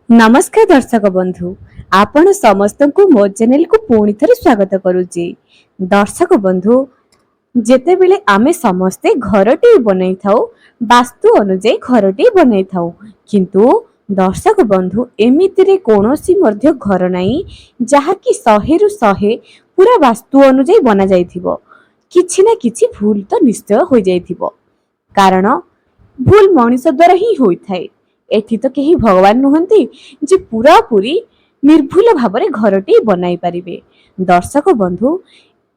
नमस्कार दर्शक बंधु आपण समस्त को मो चैनल को पुणी थे स्वागत करुच्ची। दर्शक बंधु जेते बेले आमे समस्ते घरटी बनई थाउ वास्तु अनुଯାयी घरटी बनई थाउ किंतु दर्शक बंधु एमिति रे कोनोसी मध्य घर नाही जहा कि 100 रु 100 पूरा वास्तु अनुଯାयी बना जाइथिबो। किछि ना किछि भूल तो निश्चय हो जाइथिबो कारण भूल मनुष्य द्वारा ही होई थाए। एठी तो केही भगवान नुहंती जे पूरा पूरी निर्भूल भाबरे घरटी बनाई पारिबे। दर्शक बंधु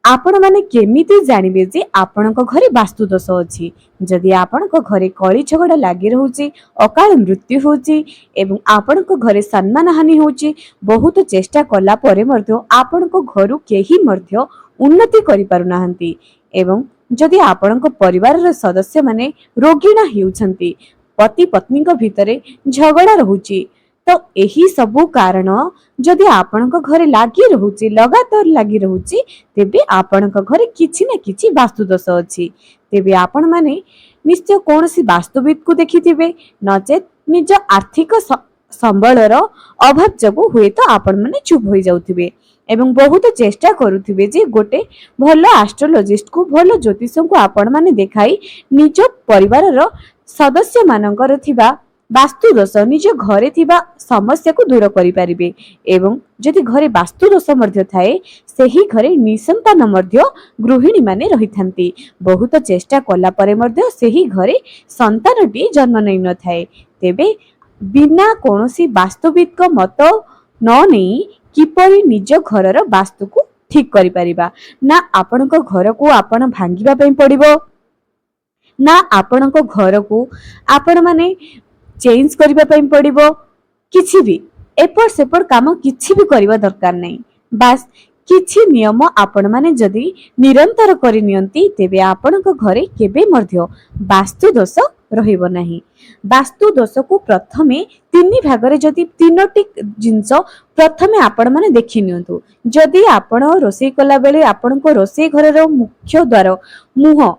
आपण माने केमिति जानिबे जे आपणक घरे वास्तु दोष अछि। जदि आपणक घरे कଳି झगड़ा लागि रहउची, अकाल मृत्यु होउची एवं आपणक घरे सम्मान हानि होउची, बहुत चेष्टा कला परे मध्य आपणक घरु केही मध्य उन्नति करि पारु नाहंती एवं जदि आपणक परिवार सदस्य माने रोगिणा हेउछंती, पति पत्नी भितरे झगड़ा रहुची, तो एही सबु कारण जदि आपणक घरे लागि रहुची, लगातार लागि रहुची, तेबे आपणक घरे किछि ना किछि वास्तु दोष अछि। तेबे आपण माने निश्चय कोनसी वास्तुविद को देखिथिबे, नचेत निज आर्थिक संबळर अभाव जगु हुए तो आपण माने चुप होई जाउथिबे एवं बहुत चेष्टा करुथिबे जे गोटे भलो एस्ट्रोलॉजिस्ट को, भलो ज्योतिष को आपण माने देखाई निज परिवारर सदस्य मानकर थिबा वास्तु दोष, निज घरे थिबा समस्या को दूर करि पारिबे एवं जदि घरे वास्तु दोष मध्य थाए सेही घरे निसंतान मध्य गृहिणी माने रहिथांती। बहुत चेष्टा कला परे मध्य सेही घरे संतानटी जन्म नै न थाए। तेबे बिना कोनोसी वास्तुविद को मत न नेई किपरि निज घरर वास्तु को ठीक करि परिबा ना आपणक घर को आपण भांगिबा पई पड़िबो ना आपणक घर को आपण माने चेंज करिबा पई पड़िबो। किछि भी एपट सेपट काम किछि भी करिबा दरकार नै। बास किछि नियम आपण माने जदि निरंतर करि नियंती तेबे आपणक घरे केबे मध्य वास्तु दोष रहिबो नाही। वास्तु दोष को प्रथमे तीन भागरे जदि तीनोटी जिंस प्रथमे आपण माने देखि नियंतु। जदि आपण रोसई कला बेले आपणक रोसई घरर मुख्य द्वार मुह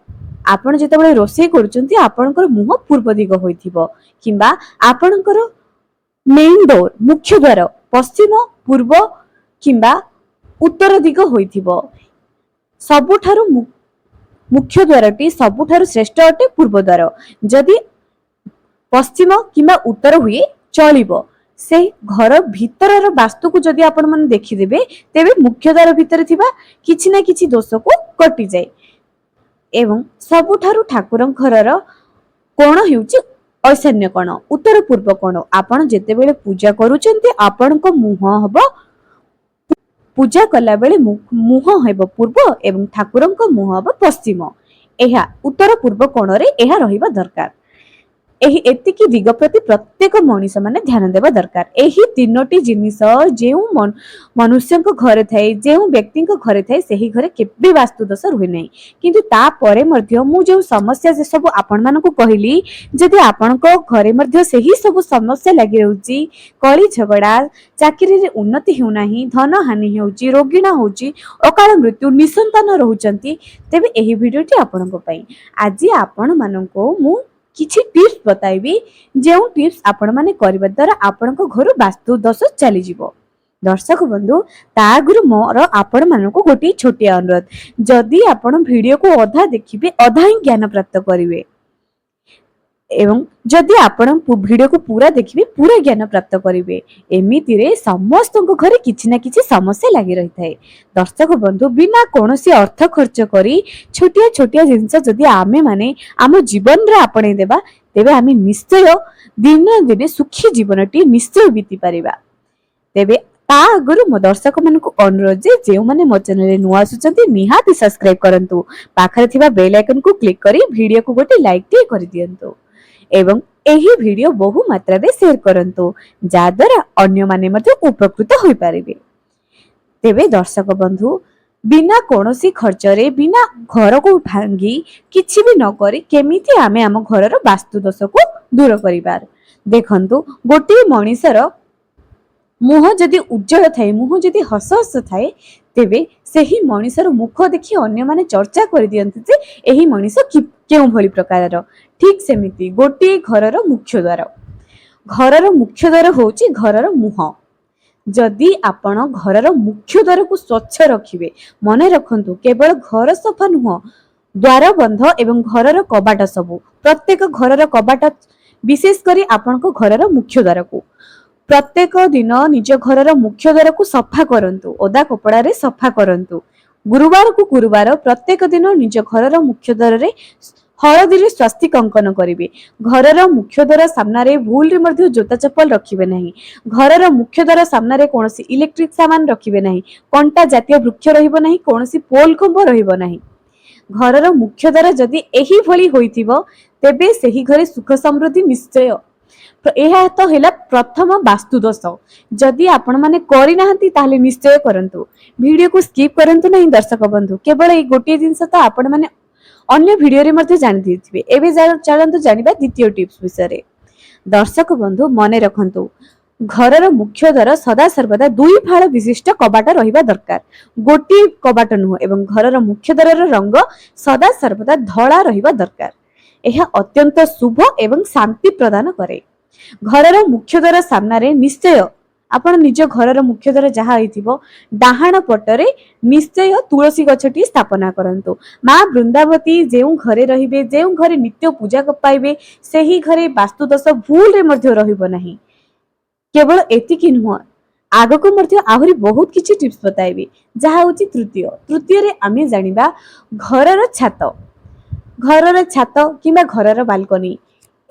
आपण जेतेबेले रोसई करूचंती आपणकर मुह पूर्व दिग होइथिबो किंबा आपणकर मेन डोर मुख्य द्वार पश्चिम पूर्व किंबा उत्तर दिग होइथिबो। सबुठारु मुख्य द्वारटी सबुठारु श्रेष्ठ अटे पूर्व द्वार। जदि पश्चिम किंबा उत्तर हुए चलिबो। से घर भीतरर वास्तु को जदि आपण माने देखि देबे तेबे मुख्य द्वार भीतर थिबा किछि ना किछि दोष को कटि जाय एवं सबुठारु ठाकुर घरर कोण हेउची ऐशान्य कोण, उत्तर पूर्व कोण। आपण जेतेबेले पूजा करूचंती आपणक मुह हबो पूजा कला बेले मुह हेबो पूर्व एवं ठाकुरंक मुह हबो पश्चिम। एहा उत्तर पूर्व कोण रे एहा रहिबा दरकार। एही एतिकी दिग प्रति प्रत्येक मनुष्य माने ध्यान देबा दरकार। एही तीनोटी जिनिस जेउ मनुष्यक घरे थाए, जेउ व्यक्तिक घरे थाए सेही घरे केबे वास्तु दोष रुहे नै। किंतु ता परे मध्य मु जेउ समस्या जे सब आपण मानकु कहिली, जदि आपणक घरे मध्य सेही सब समस्या लागि रहउची, कଳି झगड़ा, चाकरी रे उन्नति हेउ नाही, धन हानि हेउची, रोगिणा होउची, अकाल मृत्यु, निसंतान रहउचंती, तेबे एही भिडियोटी आपणक पई आज आपण मानकु मु किछि टिप्स बताइबी जेउ टिप्स आपण माने करबा द्वारा आपणक घर वास्तु दोष चली जिवो। दर्शक बंधु ता गुरु मोर आपण मानकु गोटी छोटी अनुरोध, जदि आपण वीडियो को अधा देखिबे अधा ही ज्ञान प्राप्त करिवे एवं जदि आपण वीडियो को पूरा देखिबे पूरा ज्ञान प्राप्त करिवे। एमिति रे समस्त घरे किछि ना किछि समस्या लागि रही थाए। दर्शक बंधु बिना कोनोसी अर्थ खर्च करी छोटिया छोटिया जिंस जदि आमे माने आम जीवन रे आपणे देबा तेबे आमे निश्चय दिन दिन सुखी जीवनटी निश्चय बीती परिबा। तेबे ता गुरु मो दर्शक मानकु अनुरोध जे जेउ माने मो चैनल रे नुआ सुचंती निहाती सब्सक्राइब करंतु, पाखरे थिबा बेल आइकन को क्लिक करी वीडियो को गोटे लाइक टे करि दियंतु एवं एही वीडियो बहु मात्रा रे शेयर करंतु जा द्वारा अन्य माने मध्ये उपकृत होई पारिबे। तेबे दर्शक बंधु बिना कोनोसी खर्च रे बिना घर को भांगी किछि भी न करी केमिति आमे आम घरर वास्तु दोष को दूर करिबार। देखंतु गोटे मनीषर मुह जदि उज्जवल थाए, मुह जदि हस हस थाए, तेबे सेही मनीषर मुख देखि अन्य माने चर्चा कर दियंती जे एही मनीष केउ भली प्रकारर। ठीक सेमिति गोटे घरर मुख्य द्वार घरर मुख्य द्वार होउची घरर मुह। जदि आपण घरर मुख्य द्वार को स्वच्छ रखिबे, मने रखंतु केवल घर सफा नुह, द्वार बंध एवं घरर कबाट सबु, प्रत्येक घरर कबाट विशेष करी आपणको घरर मुख्य द्वार को प्रत्येक दिन निज घरर मुख्य द्वार को सफा करंतु, ओदा कपड़ा रे सफा करंतु। गुरुवार को गुरुवार प्रत्येक दिन निज घरर मुख्य द्वार रे हळदी रे स्वास्तिक अंकन करिवे। घरर मुख्य द्वार सामना रे भूल रे मध्य जोता चप्पल रखिबे नहीं। घरर मुख्य द्वार सामना रे कोनोसी इलेक्ट्रिक सामान रखिबे नहीं। कंटा जातीय वृक्ष रहिबो नहीं, कोनोसी पोल खंभ रहिबो नहीं। घरर मुख्य द्वार जदि एही भली होइथिबो तेबे सेही घरे सुख समृद्धि निश्चय। यह तो है प्रथम वास्तु दोष। जदि आपण माने करि नाहंती ताहले निश्चय करंतु, वीडियो को स्किप करंतु नहीं दर्शक बंधु। केवल ए गोटे जिंस तो आपण माने अन्य वीडियो रे मध्ये जानि दिथिबे। एबे चलंतु जानिबा द्वितीय टिप्स विषय। दर्शक बंधु मने रखंतु, घरर मुख्य द्वार सदा सर्वदा दुई फाळ विशिष्ट कबाट रहिबा दरकार, गोटी कबाट नुह। एवं घरर मुख्य द्वारर रंग सदा सर्वदा धळा रहिबा दरकार। यह अत्यंत शुभ एवं शांति प्रदान करे। घरर मुख्य द्वार सामना रे निश्चय आपण निज घरर मुख्य द्वार जहा होइथिबो डाहाण पटरे निश्चय तुलसी गछटी स्थापना करंतु। मां वृंदावती जेउ घरे रहिबे, जेउ घरे नित्य पूजा पाइबे, सेही घरे वास्तु दोष भूल रे मध्य रहिबो नाही। केवल एतिकी नुह, आगको मध्य आहुरी बहुत किछि टिप्स बताइबे, जहा होची तृतीय रे आमे जानिबा घरर छात। घरर छात किबा घरर बालकनी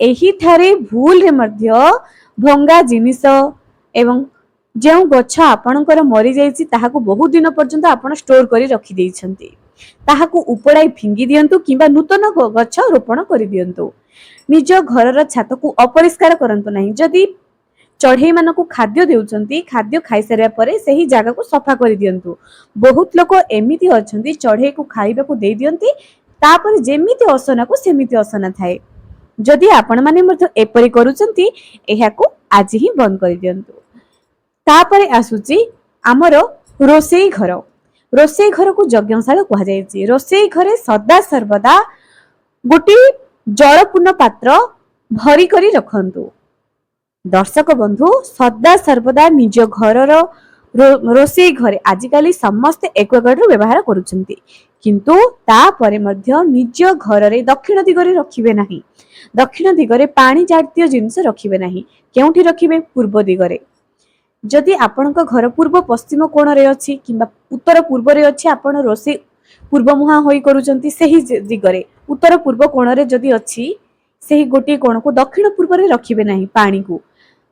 एही थारे भूल रे मध्य भंगा जिनिस एवं जेउ गछ आपणकर मरी जाइछि ताहाकु बहुत दिन पर्यंत आपण स्टोर करी रखि दैछन्ती, ताहाकु उपड़ाई फिंगी दियंतु किबा नूतन गछ रोपण करि दियंतु। निज घरर छात को अपरिष्कार करंतु नाही। जदि चढ़ई मानकु खाद्य देउछन्ती, खाद्य खाइ सारिया परे सेही जागा को सफा करि दियंतु। बहुत लोक एमिति अछन्ती चढ़ई को खाइबा को देइ दियंती, तापर जेमिति असना को सेमिति असना थाए। जदि आपण माने मध्य एपरि करूछन्ती, एहाकु आज ही बंद कर दियंतु। तापरे आसुची हमर रोसेई घर। रोसेई घर को यज्ञशाला कहा जायछि। रोसेई घरे सदा सर्वदा गोटी जलपूर्ण पात्र भरी करी रखंतु। दर्शक बंधु सदा सर्वदा निज घरर रोसेई घरे आजिकाली समस्त एक्वागार्ड व्यवहार करूछन्ती, किंतु तापरे मध्य निज घररे दक्षिण दिगरे रखिबे नाही। दक्षिण दिगरे पानी जातीय जिनिस रखिबे नाही। केउठी रखिबे? पूर्व दिगरे। जदि आपणक घर पूर्व पश्चिम कोण रे अछि किंबा उत्तर पूर्व रे अछि, आपण रोसे पूर्व मुहा होई करूचंती, सेही दिगरे उत्तर पूर्व कोण रे जदि अछि सेही गोटी कोण को दक्षिण पूर्व रे रखिबे नाही। पानी को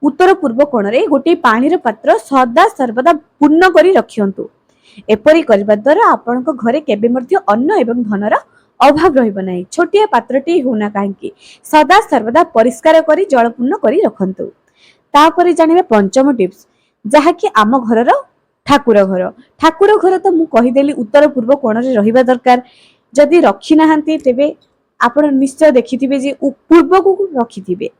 उत्तर पूर्व कोण रे गोटी पानी रे पात्र सदा सर्वदा पूर्ण करी रखियंतु। एपरि करबा द्वारा आपणक घरे केबे मध्य अन्न एवं धनर अभाव रहिबो नाही। छोटिया पात्रटी होना काहेकि सदा सर्वदा परिष्कार करी जलपूर्ण करी रखंतु। तापरे जानिबे पंचम टिप्स, जहा कि आम घरर ठाकुर घर। ठाकुर घर तो मु कहि देली उत्तर पूर्व कोण रे रहिबा दरकार। जदि रखि नाहंती तेबे आपण निश्चय देखिथिबे जे पूर्व को रखिथिबे,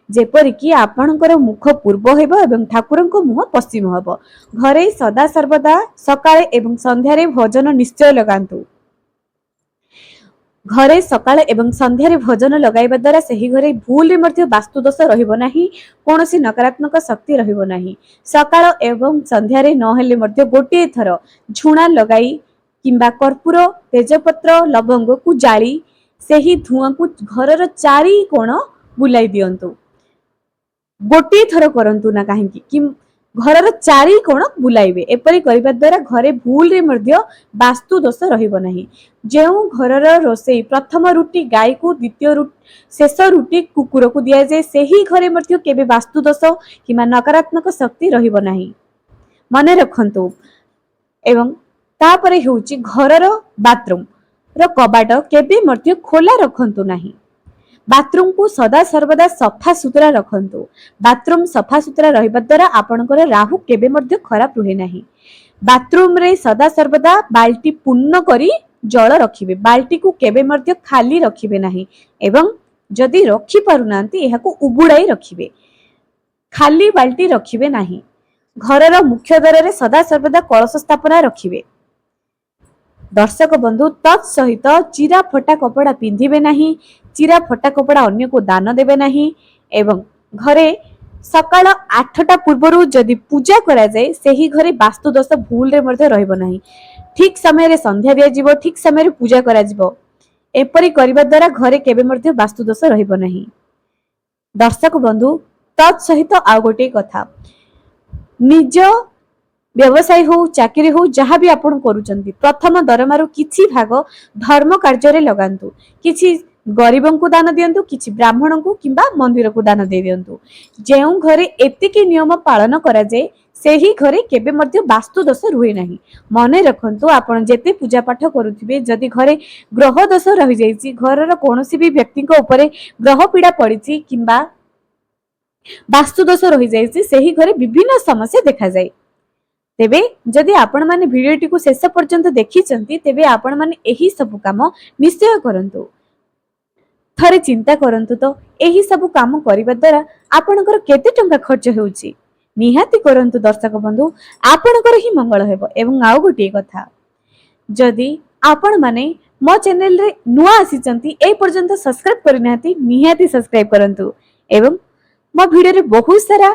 जेपरि कि आपणकर मुख पूर्व हेबो एवं ठाकुरक मुह पश्चिम हेबो। घरे सदा सर्वदा सकाळे एवं संध्या रे भजन निश्चय लगांतु। घरे सकाळे एवं संध्या रे भजन लगाइबा द्वारा सेही घरे भूल रे मध्य वास्तु दोष रहिबो नाही, कोनोसी नकारात्मक शक्ति रहिबो नाही। सकाळ एवं संध्या रे न हेले मध्य गोटे थर झुणा लगाई किंबा कर्पूर, तेजपत्र, लवंग को जाली सेही धुआं को घरर चारि कोण बुलाई दियंतु। गोटे थर करंतु ना काहेकि कि घरर चारि कोण बुलाइबे। एपरि करिबा द्वारा घरे भूल रे मध्य वास्तु दोष रहिबो नाही। जेउ घरर रोसेई प्रथम रुटी गाय को, द्वितीय शेष रुटी कुकुर को दिया जाए, सेही घरे मध्य केबे वास्तु दोष किंबा नकारात्मक शक्ति रहिबो नाही, मने रखंतु। एवं तापरे होउची घरर बाथरूम रो कबाट केबे मध्य खोला रखंतु नाही। बाथरूम को सदा सर्वदा सफा सुतरा रखंतु। बाथरूम सफा सुतरा रहिबा द्वारा आपणकर राहु केबे मध्य खराब रुहे नाही। बाथरूम रे सदा सर्वदा बाल्टी पूर्ण करी जल रखिबे। बाल्टी को केबे मध्य खाली रखिबे नाही। एवं जदि रखि पारुनांती एहाकू उबुड़ाई रखिबे, खाली बाल्टी रखिबे नाही। घरर मुख्य द्वार रे सदा सर्वदा कलश स्थापना रखिबे। दर्शक बंधु तत्सहित चिरा फटा कपड़ा पिंधिबे नाही। चिरा फटा कपड़ा अन्य को दान देबे नाही। एवं घरे सकाळ 8टा पूर्व जदि पूजा करा जाए सही घरे वास्तु दोष भूल रे मध्य रहइबो नाही। ठीक समय रे संध्या दिया जीवो, ठीक समय रे पूजा करा जीवो। एपरि करिबा द्वारा घरे केबे मध्य वास्तु दोष रहइबो नाही। दर्शक बंधु तत् सहित आ गोटे कथा, निज व्यवसाय हो चाकरी हो जहाँ भी आपण करूचंती प्रथम दरमारू किछि भाग धर्म कार्य रे लगांतु, किछि गरीबों को दान दियंतु, किछि ब्राह्मण को किंबा मंदिर को दान दे दियंतु। जेउ घरे एतिकी नियम पालन करा जाए सेही घरे केबे मध्य वास्तु दोष रुहे नाही। मने रखंतु आपण जेते पूजा पाठ करूथिबे जदि घरे ग्रह दोष रहि जाईछि, घरर कोनोसी भी व्यक्ति को ऊपर ग्रह पीड़ा पड़िछि किंबा वास्तु दोष रहि जाईछि सेही घरे विभिन्न समस्या देखा जाए। तेबे जदि आपण माने भिडियोटी को शेष पर्यंत देखिचंती तेबे आपण माने एही सब काम निश्चय करंतु। थरे चिंता करंतु तो एही सब काम करिबा द्वारा आपणकर केते टंका खर्च हेउची निहाती करंतु। दर्शक बंधु आपणकर ही मंगल हेबो। एवं आउ गोटे कथा, जदि आपण माने मो चैनल रे नुआ आसीचंती ए पर्यंत सब्सक्राइब करनाती निहाती सब्सक्राइब करंतु। एवं मो भिडियो रे बहुत सारा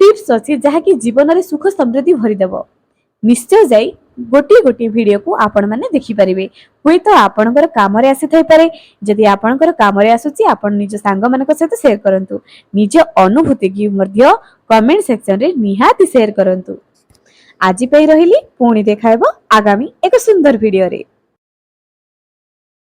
टिप्स अछि जहा कि जीवन रे सुख समृद्धि भरि देबो। निश्चय जाई गोटी गोटी वीडियो को आपण माने देखि परिबे। होय तो आपणकर काम रे आसी थाई पारे। जदि आपणकर काम रे आसुची आपण निज सांग मानक सहित शेयर करंतु। निज अनुभूति की मध्य कमेंट सेक्शन रे निहाती शेयर करंतु। आजि पई रहिली पुणी देखाइबो आगामी एक सुंदर वीडियो रे।